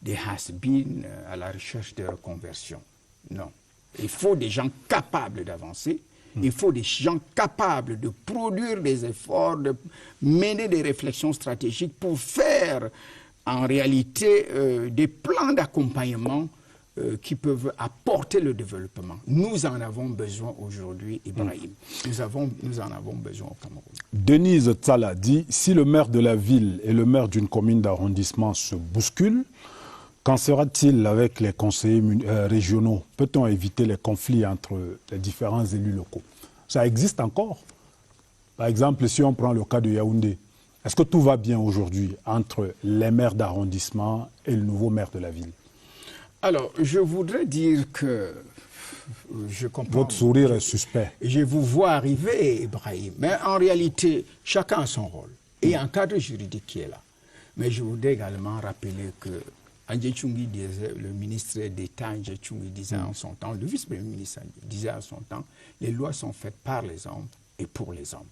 des has-been à la recherche de reconversion. Non. Il faut des gens capables d'avancer. Il faut des gens capables de produire des efforts, de mener des réflexions stratégiques pour faire en réalité des plans d'accompagnement qui peuvent apporter le développement. Nous en avons besoin aujourd'hui, Ibrahim. Nous en avons besoin au Cameroun. Denise Tsala dit, si le maire de la ville et le maire d'une commune d'arrondissement se bousculent, qu'en sera-t-il avec les conseillers régionaux? Peut-on éviter les conflits entre les différents élus locaux? Ça existe encore. Par exemple, si on prend le cas de Yaoundé, est-ce que tout va bien aujourd'hui entre les maires d'arrondissement et le nouveau maire de la ville? Alors, je voudrais dire que je comprends. Votre sourire est suspect. Je vous vois arriver, Ibrahim. Mais en réalité, chacun a son rôle. Et il y a un cadre juridique qui est là. Mais je voudrais également rappeler que Andjé Tchoungui disait, le ministre d'État Andjé Tchoungui disait en son temps, le vice-premier ministre disait en son temps, les lois sont faites par les hommes et pour les hommes.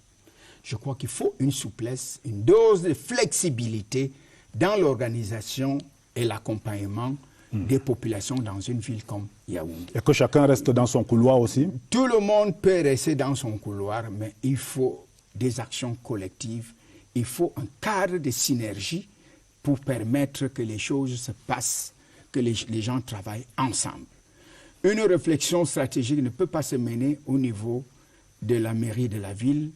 Je crois qu'il faut une souplesse, une dose de flexibilité dans l'organisation et l'accompagnement des populations dans une ville comme Yaoundé. Et que chacun reste dans son couloir aussi? Tout le monde peut rester dans son couloir, mais il faut des actions collectives, il faut un cadre de synergie pour permettre que les choses se passent, que les gens travaillent ensemble. Une réflexion stratégique ne peut pas se mener au niveau de la mairie de la ville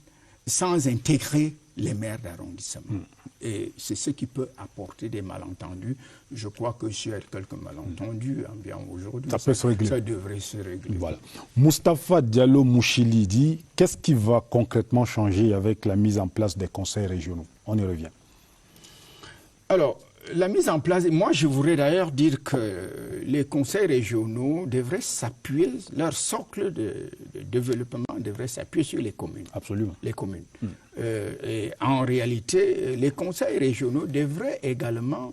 sans intégrer les maires d'arrondissement. Et c'est ce qui peut apporter des malentendus. Je crois que s'il y a quelques malentendus aujourd'hui, ça devrait se régler. Voilà. Moustapha Diallo Mouchili dit, qu'est-ce qui va concrètement changer avec la mise en place des conseils régionaux? On y revient. Alors, la mise en place, moi je voudrais d'ailleurs dire que les conseils régionaux devraient s'appuyer, leur socle de développement devrait s'appuyer sur les communes. Absolument. Les communes. Et en réalité, les conseils régionaux devraient également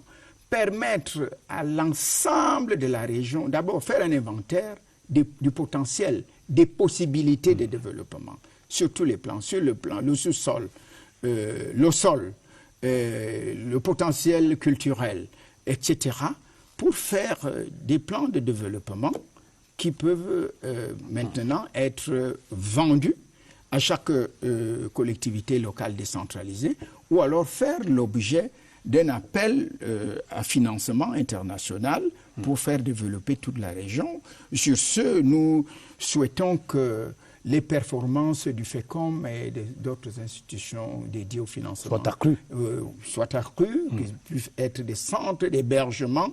permettre à l'ensemble de la région, d'abord faire un inventaire du potentiel, des possibilités de développement, sur tous les plans, sur le plan, le sous-sol, le sol, le potentiel culturel, etc., pour faire des plans de développement qui peuvent maintenant être vendus à chaque collectivité locale décentralisée, ou alors faire l'objet d'un appel à financement international pour faire développer toute la région. Sur ce, nous souhaitons que les performances du FECOM et d'autres institutions dédiées au financement soient accrues, qu'ils puissent être des centres d'hébergement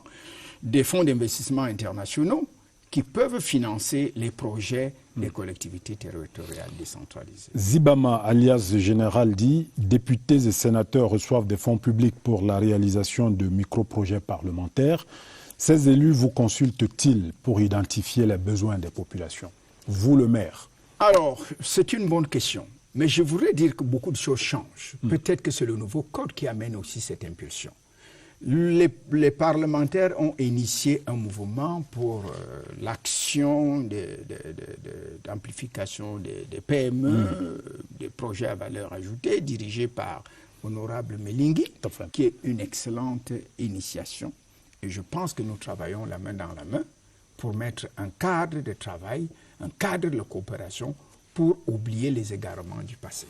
des fonds d'investissement internationaux qui peuvent financer les projets des collectivités territoriales décentralisées. Zibama, alias Général, dit « Députés et sénateurs reçoivent des fonds publics pour la réalisation de micro-projets parlementaires. Ces élus vous consultent-ils pour identifier les besoins des populations? Vous, le maire ?» Alors, c'est une bonne question. Mais je voudrais dire que beaucoup de choses changent. Peut-être que c'est le nouveau code qui amène aussi cette impulsion. Les parlementaires ont initié un mouvement pour l'action d'amplification des PME, des projets à valeur ajoutée, dirigés par Honorable Melingui, qui est une excellente initiation. Et je pense que nous travaillons la main dans la main pour mettre un cadre de travail, un cadre de coopération pour oublier les égarements du passé.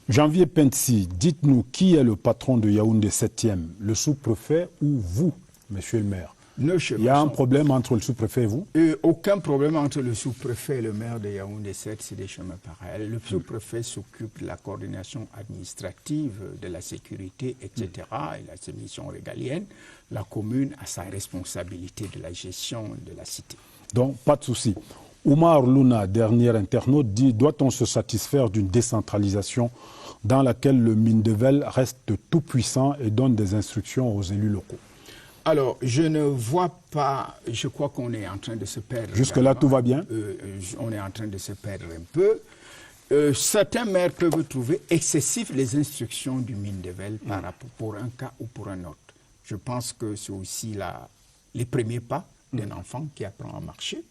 Janvier Pentsi, dites-nous qui est le patron de Yaoundé 7e, le sous-préfet ou vous, monsieur le maire? Il y a un problème entre le sous-préfet et vous? Aucun problème entre le sous-préfet et le maire de Yaoundé 7, c'est des chemins parallèles. Le sous-préfet s'occupe de la coordination administrative, de la sécurité, etc. Il a ses missions régaliennes. La commune a sa responsabilité de la gestion de la cité. Donc, pas de souci. Oumar Luna, dernier internaute, dit « Doit-on se satisfaire d'une décentralisation dans laquelle le Mindevel reste tout puissant et donne des instructions aux élus locaux ?» Alors, je ne vois pas, je crois qu'on est en train de se perdre. Jusque-là, tout va bien? On est en train de se perdre un peu. Certains maires peuvent trouver excessives les instructions du Mindevel par rapport pour un cas ou pour un autre. Je pense que c'est aussi les premiers pas d'un enfant qui apprend à marcher.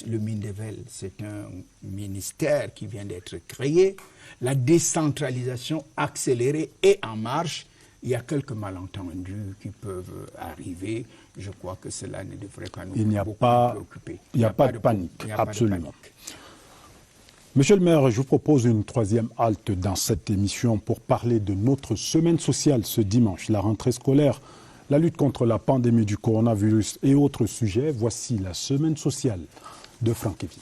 Le Mindevel, c'est un ministère qui vient d'être créé. La décentralisation accélérée est en marche. Il y a quelques malentendus qui peuvent arriver. Je crois que cela ne devrait pas nous préoccuper. Il n'y a pas de panique, absolument. Monsieur le maire, je vous propose une troisième halte dans cette émission pour parler de notre semaine sociale ce dimanche, la rentrée scolaire, la lutte contre la pandémie du coronavirus et autres sujets. Voici la semaine sociale de Franck Evie.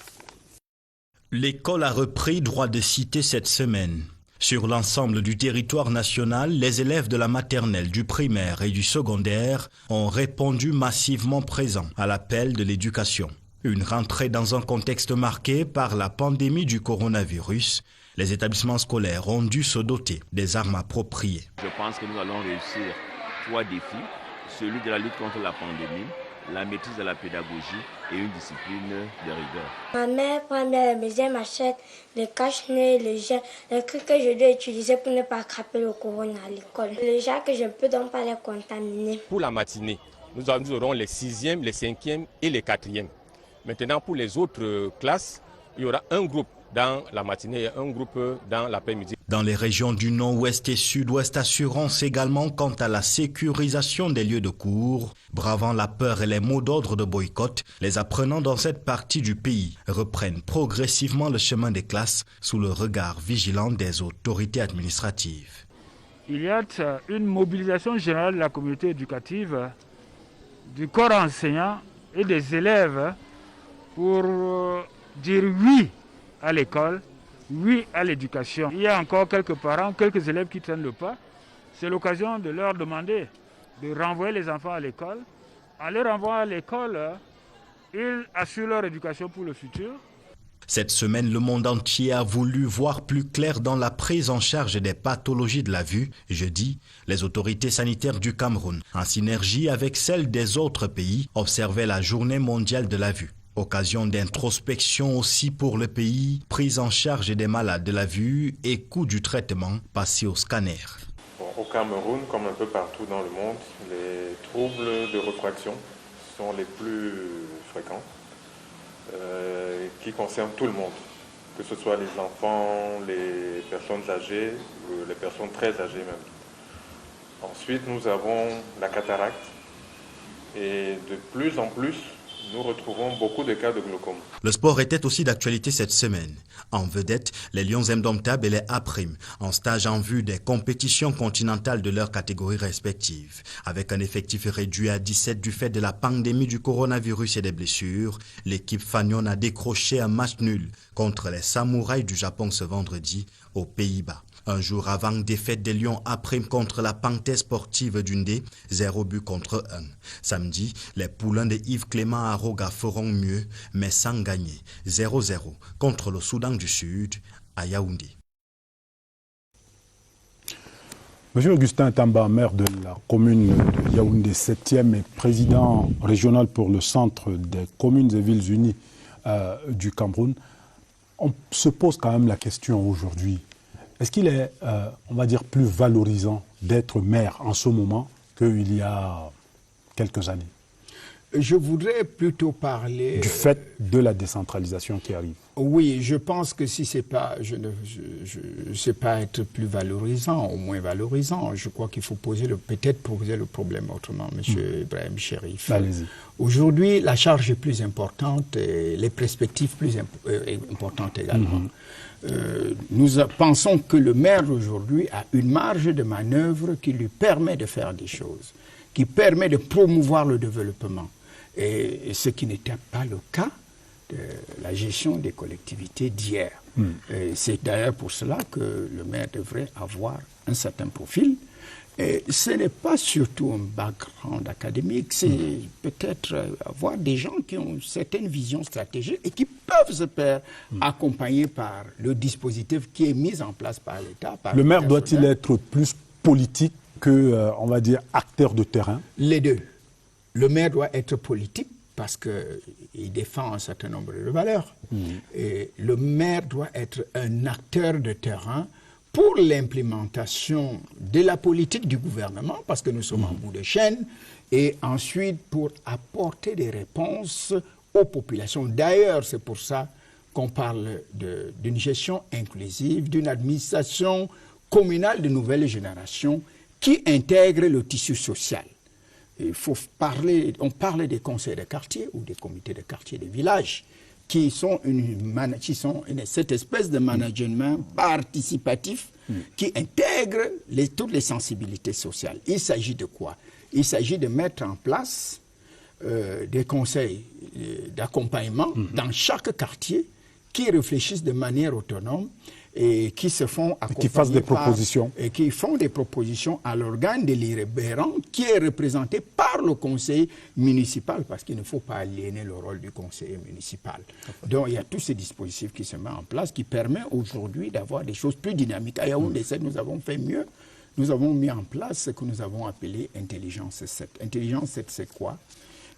L'école a repris droit de cité cette semaine. Sur l'ensemble du territoire national, les élèves de la maternelle, du primaire et du secondaire ont répondu massivement présents à l'appel de l'éducation. Une rentrée dans un contexte marqué par la pandémie du coronavirus. Les établissements scolaires ont dû se doter des armes appropriées. Je pense que nous allons réussir 3 défis. Celui de la lutte contre la pandémie, la maîtrise de la pédagogie et une discipline de rigueur. Ma mère prend bien les mesures, m'achète le cache-nez, le gel, les trucs que je dois utiliser pour ne pas attraper le corona à l'école. Le gel que je ne peux donc pas les contaminer. Pour la matinée, nous aurons les 6e, les 5e et les 4e. Maintenant, pour les autres classes, il y aura un groupe dans la matinée et un groupe dans l'après-midi. Dans les régions du nord-ouest et sud-ouest, assurance également quant à la sécurisation des lieux de cours. Bravant la peur et les mots d'ordre de boycott, les apprenants dans cette partie du pays reprennent progressivement le chemin des classes sous le regard vigilant des autorités administratives. Il y a une mobilisation générale de la communauté éducative, du corps enseignant et des élèves pour dire oui à l'école, oui à l'éducation. Il y a encore quelques parents, quelques élèves qui traînent le pas. C'est l'occasion de leur demander de renvoyer les enfants à l'école. En les renvoyant à l'école, ils assurent leur éducation pour le futur. Cette semaine, le monde entier a voulu voir plus clair dans la prise en charge des pathologies de la vue. Jeudi, les autorités sanitaires du Cameroun, en synergie avec celles des autres pays, observaient la journée mondiale de la vue. Occasion d'introspection aussi pour le pays, prise en charge des malades de la vue et coût du traitement passé au scanner. Au Cameroun, comme un peu partout dans le monde, les troubles de refraction sont les plus fréquents, qui concernent tout le monde, que ce soit les enfants, les personnes âgées, les personnes très âgées même. Ensuite, nous avons la cataracte et de plus en plus, nous retrouvons beaucoup de cas de glaucome. Le sport était aussi d'actualité cette semaine. En vedette, les Lions indomptables et les A-Prime, en stage en vue des compétitions continentales de leurs catégories respectives. Avec un effectif réduit à 17 du fait de la pandémie du coronavirus et des blessures, l'équipe Fagnon a décroché un match nul contre les Samouraïs du Japon ce vendredi aux Pays-Bas. Un jour avant, défaite des Lions A-Prime contre la Panthère sportive d'Undé, 0 but contre 1. Samedi, les poulains de Yves Clément à Roga feront mieux, mais sans gagner. 0-0 contre le Soudan du Sud à Yaoundé. Monsieur Augustin Tamba, maire de la commune de Yaoundé 7e et président régional pour le centre des communes et villes unies du Cameroun, on se pose quand même la question aujourd'hui. Est-ce qu'il est, on va dire, plus valorisant d'être maire en ce moment qu'il y a quelques années? Je voudrais plutôt parler... Du fait de la décentralisation qui arrive. Oui, je pense que si c'est pas... Je ne sais pas être plus valorisant ou moins valorisant. Je crois qu'il faut peut-être poser le problème autrement, M. Ibrahim Chérif. Allez-y. Aujourd'hui, la charge est plus importante et les perspectives plus importantes également. Nous pensons que le maire aujourd'hui a une marge de manœuvre qui lui permet de faire des choses, qui permet de promouvoir le développement. Et ce qui n'était pas le cas de la gestion des collectivités d'hier. C'est d'ailleurs pour cela que le maire devrait avoir un certain profil Et ce n'est pas surtout un background académique, c'est peut-être avoir des gens qui ont certaines visions stratégiques et qui peuvent se faire accompagner par le dispositif qui est mis en place par l'État. Le maire doit-il être plus politique que, on va dire, acteur de terrain? Les deux. Le maire doit être politique parce qu'il défend un certain nombre de valeurs. Et le maire doit être un acteur de terrain pour l'implémentation de la politique du gouvernement, parce que nous sommes en bout de chaîne, et ensuite pour apporter des réponses aux populations. D'ailleurs, c'est pour ça qu'on parle d'une gestion inclusive, d'une administration communale de nouvelle génération qui intègre le tissu social. Il faut parler, on parle des conseils de quartier ou des comités de quartier des villages, qui sont cette espèce de management participatif qui intègre toutes les sensibilités sociales. Il s'agit de quoi? Il s'agit de mettre en place des conseils d'accompagnement dans chaque quartier qui réfléchissent de manière autonome et qui se font accompagner qui fassent des propositions. Et qui font des propositions à l'organe délibérant qui est représenté par le conseil municipal, parce qu'il ne faut pas aliéner le rôle du conseiller municipal. Donc il y a tous ces dispositifs qui se mettent en place qui permettent aujourd'hui d'avoir des choses plus dynamiques. À Yaoundé 7, nous avons fait mieux. Nous avons mis en place ce que nous avons appelé Intelligence 7. Intelligence 7, c'est quoi?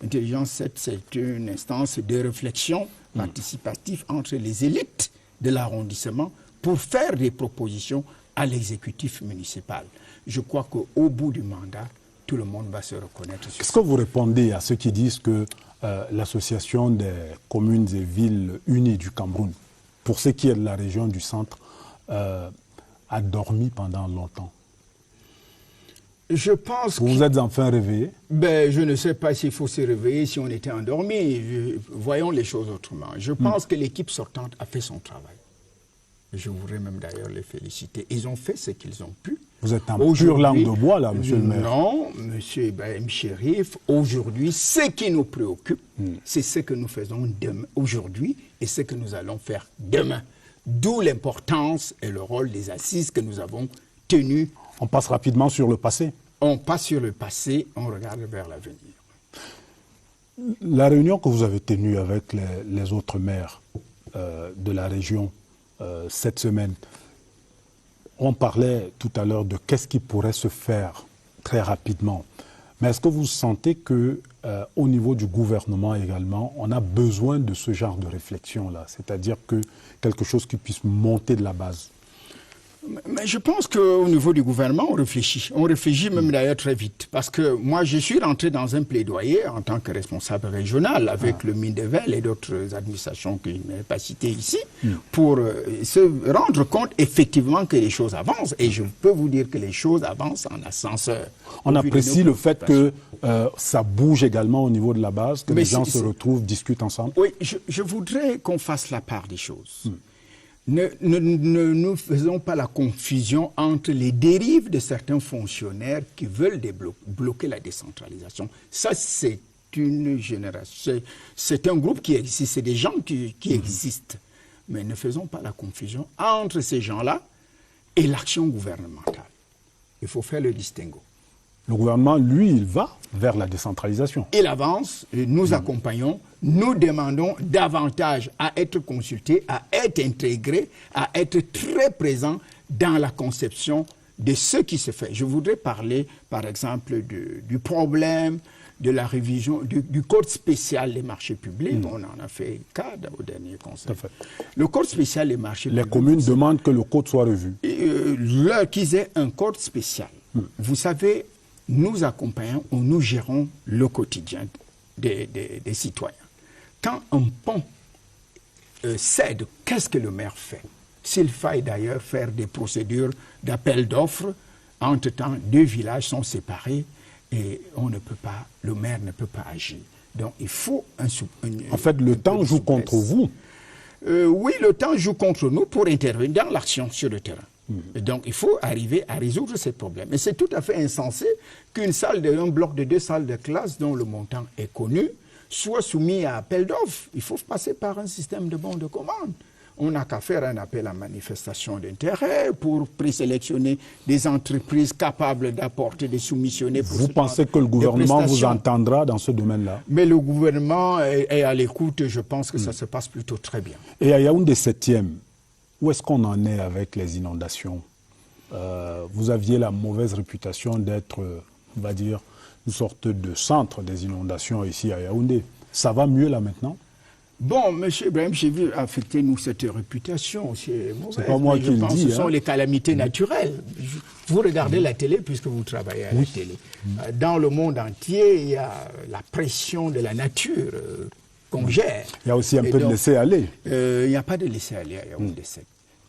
Intelligence 7, c'est une instance de réflexion participative entre les élites de l'arrondissement pour faire des propositions à l'exécutif municipal. Je crois qu'au bout du mandat, tout le monde va se reconnaître. Qu'est-ce que vous répondez à ceux qui disent que l'association des communes et villes unies du Cameroun, pour ce qui est de la région du centre, a dormi pendant longtemps? Je pense vous êtes enfin réveillé? Je ne sais pas s'il faut se réveiller si on était endormi. Voyons les choses autrement. Je pense que l'équipe sortante a fait son travail. Je voudrais même d'ailleurs les féliciter. Ils ont fait ce qu'ils ont pu. Vous êtes un pur langue de bois, là, monsieur le maire. Non, monsieur Ibrahim Chérif, aujourd'hui, ce qui nous préoccupe, c'est ce que nous faisons aujourd'hui et ce que nous allons faire demain. D'où l'importance et le rôle des assises que nous avons tenues. On passe rapidement sur le passé. On passe sur le passé, on regarde vers l'avenir. La réunion que vous avez tenue avec les autres maires de la région cette semaine, on parlait tout à l'heure de qu'est-ce qui pourrait se faire très rapidement. Mais est-ce que vous sentez qu'au niveau du gouvernement également, on a besoin de ce genre de réflexion-là, c'est-à-dire que quelque chose qui puisse monter de la base? Mais je pense qu'au niveau du gouvernement, on réfléchit. On réfléchit même d'ailleurs très vite. Parce que moi, je suis rentré dans un plaidoyer en tant que responsable régional avec le MINDEVEL et d'autres administrations que je n'ai pas citées ici pour se rendre compte effectivement que les choses avancent. Et je peux vous dire que les choses avancent en ascenseur. On apprécie le fait que ça bouge également au niveau de la base, que les gens se retrouvent, discutent ensemble. Oui, je voudrais qu'on fasse la part des choses. Ne nous faisons pas la confusion entre les dérives de certains fonctionnaires qui veulent bloquer la décentralisation. Ça, c'est une génération, c'est un groupe qui existe, c'est des gens qui existent. Mais ne faisons pas la confusion entre ces gens-là et l'action gouvernementale. Il faut faire le distinguo. Le gouvernement, lui, il va vers la décentralisation. Il avance, nous accompagnons, nous demandons davantage à être consultés, à être intégrés, à être très présents dans la conception de ce qui se fait. Je voudrais parler, par exemple, du problème de la révision du code spécial des marchés publics. On en a fait cas au dernier conseil. Le code spécial des marchés publics. Les communes demandent que le code soit revu. Qu'ils aient un code spécial. Vous savez, nous accompagnons ou nous gérons le quotidien des citoyens. Quand un pont cède, qu'est-ce que le maire fait? S'il faille d'ailleurs faire des procédures d'appel d'offres, entre-temps, deux villages sont séparés et on ne peut pas, le maire ne peut pas agir. Donc il faut en fait, le temps joue contre vous. Oui, le temps joue contre nous pour intervenir dans l'action sur le terrain. Et donc, il faut arriver à résoudre ces problèmes. Et c'est tout à fait insensé qu'un bloc de 2 salles de classe dont le montant est connu soit soumis à appel d'offres. Il faut passer par un système de bons de commande. on n'a qu'à faire un appel à manifestation d'intérêt pour présélectionner des entreprises capables d'apporter des soumissionnées. Vous pensez que le gouvernement vous entendra dans ce domaine-là? Mais le gouvernement est à l'écoute, je pense que ça se passe plutôt très bien. Et à Yaoundé 7e, où est-ce qu'on en est avec les inondations? Vous aviez la mauvaise réputation d'être, on va dire, une sorte de centre des inondations ici à Yaoundé. Ça va mieux là maintenant? Bon, M. Ibrahim, j'ai vu affecter nous cette réputation. C'est pas moi qui le dis. Ce sont les calamités naturelles. Vous regardez la télé puisque vous travaillez à la télé. Dans le monde entier, il y a la pression de la nature qu'on gère. Il y a aussi un peu de laisser-aller. Il n'y a pas de laisser-aller à Yaoundé 7.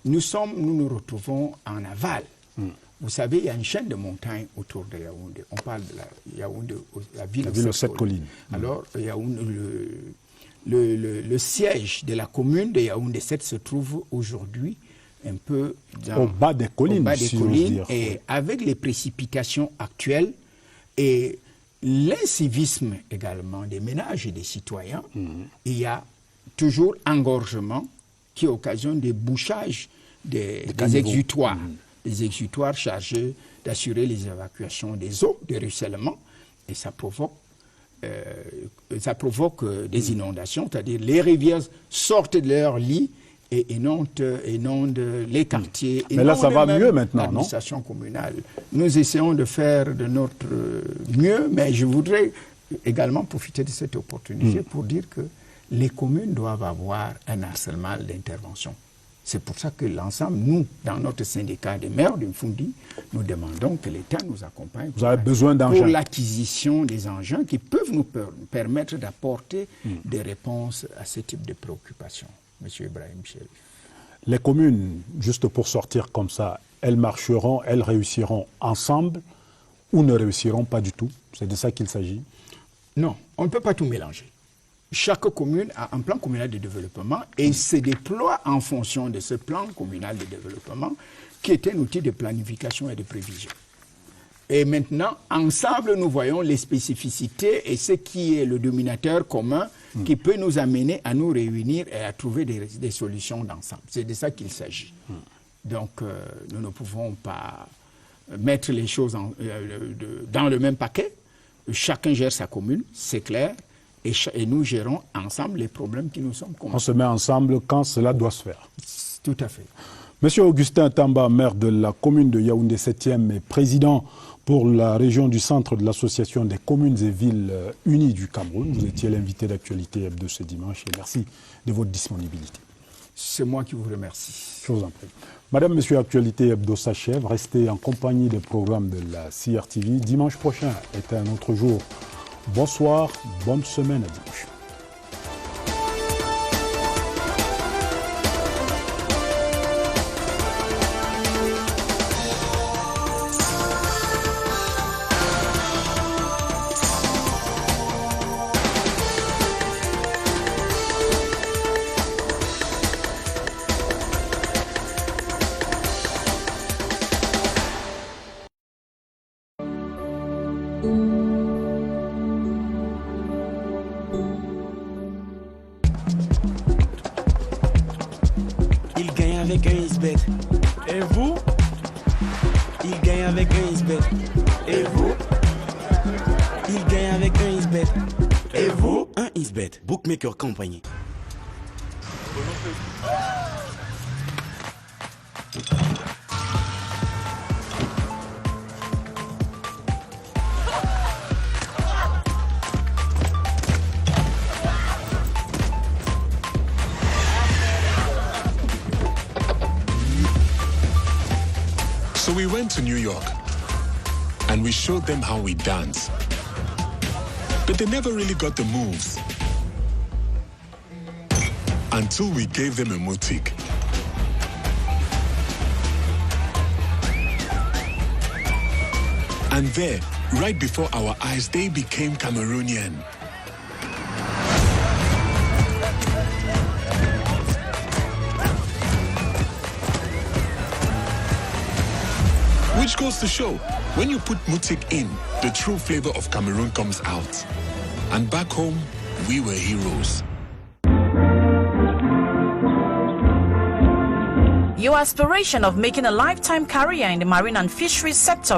Nous nous retrouvons en aval. Vous savez, il y a une chaîne de montagnes autour de Yaoundé. On parle de Yaoundé, la ville aux 7 collines. Alors, Yaoundé, le siège de la commune de Yaoundé 7 se trouve aujourd'hui un peu au bas des collines, et avec les précipitations actuelles et l'incivisme également des ménages et des citoyens, il y a toujours engorgement qui occasionne des bouchages des exutoires, des exutoires chargés d'assurer les évacuations des eaux de ruissellement, et ça provoque des inondations, c'est-à-dire les rivières sortent de leur lit et inondent les quartiers. Mais là, ça va mieux maintenant, non? L'administration communale. Nous essayons de faire de notre mieux, mais je voudrais également profiter de cette opportunité pour dire que les communes doivent avoir un arsenal d'intervention. C'est pour ça que l'ensemble, nous, dans notre syndicat des maires du Mfundi, nous demandons que l'État nous accompagne. Vous avez besoin d'engins. Pour l'acquisition des engins qui peuvent nous permettre d'apporter des réponses à ce type de préoccupations. Monsieur Ibrahim Chérif. Les communes, juste pour sortir comme ça, elles marcheront, elles réussiront ensemble ou ne réussiront pas du tout? C'est de ça qu'il s'agit? Non, on ne peut pas tout mélanger. Chaque commune a un plan communal de développement et se déploie en fonction de ce plan communal de développement qui est un outil de planification et de prévision. Et maintenant, ensemble, nous voyons les spécificités et ce qui est le dominateur commun qui peut nous amener à nous réunir et à trouver des solutions d'ensemble. C'est de ça qu'il s'agit. Donc, nous ne pouvons pas mettre les choses dans le même paquet. Chacun gère sa commune, c'est clair. Et nous gérons ensemble les problèmes qui nous sont communs. On se met ensemble quand cela doit se faire. Tout à fait. Monsieur Augustin Tamba, maire de la commune de Yaoundé 7e et président pour la région du centre de l'association des communes et villes unies du Cameroun. Vous étiez l'invité d'actualité hebdo ce dimanche et merci de votre disponibilité. C'est moi qui vous remercie. Je vous en prie. Madame, Monsieur, Actualité hebdo s'achève. Restez en compagnie des programmes de la CRTV. Dimanche prochain est un autre jour. Bonsoir, bonne semaine à dimanche. avec un Xbet. Et vous? Il gagne avec un Xbet. Et vous? Il gagne avec un Xbet. Et vous? Un Xbet, Bookmaker Company. So we went to New York and we showed them how we dance. But they never really got the moves until we gave them a motique. And there, right before our eyes, they became Cameroonian. Which goes to show, when you put Mutik in, the true flavor of Cameroon comes out. And back home, we were heroes. Your aspiration of making a lifetime career in the marine and fisheries sector